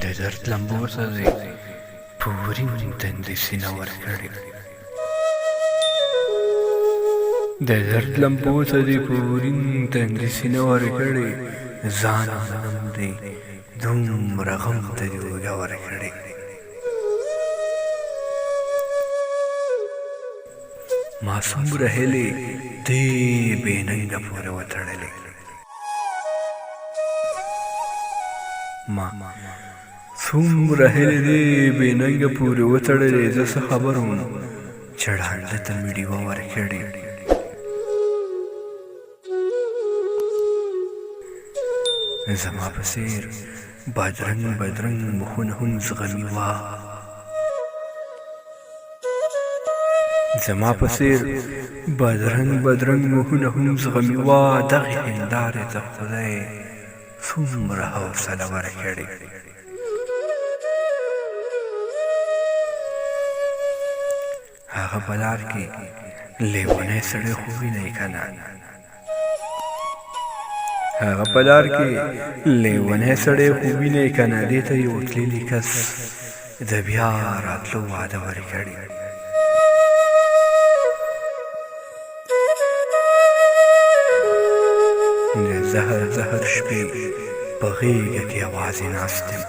د درد لمبو ته دې پورین تندې سینه ورکړې د درد لمبو ته دې پورین تندې سینه ورکړې ځان منم دې دومره غم ته دې اوږه ورکړې ما څومره هیلې دې بې ننګه پورې وتړلې ما څومره هیلې دې بې ننګه پورې وتړلې زه څه خبر وم چې ړانده ته مې ډیوه ورکړې زما په څېر بادرنګ بادرنګ مخونه هم زغمي وه زما په څېر بادرنګ بادرنګ مخونه هم زغمي وه دغې هندارې ته خدای څومره حوصله ورکړې هغه په لار کې لیونی سړی خو وینئ که نه هغه په لار کې لیونی سړی خو وینئ که نه دې ته یو تللي کس د بیا راتلو وعده ورکړې د زهر زهر شپې په غېږه کې یوازې ناست یم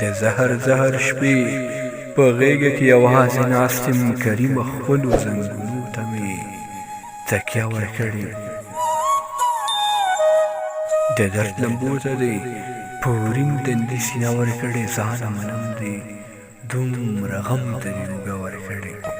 د زهر زهر شپې په غېږه کې یوازې ناست یم کریمه خپلو زنګونو ته مې تکیه ورکړې د درد لمبو ته دې پورین تندې سینه ورکړې ځانه منم دې دومره غم ته دې اوږه ورکړې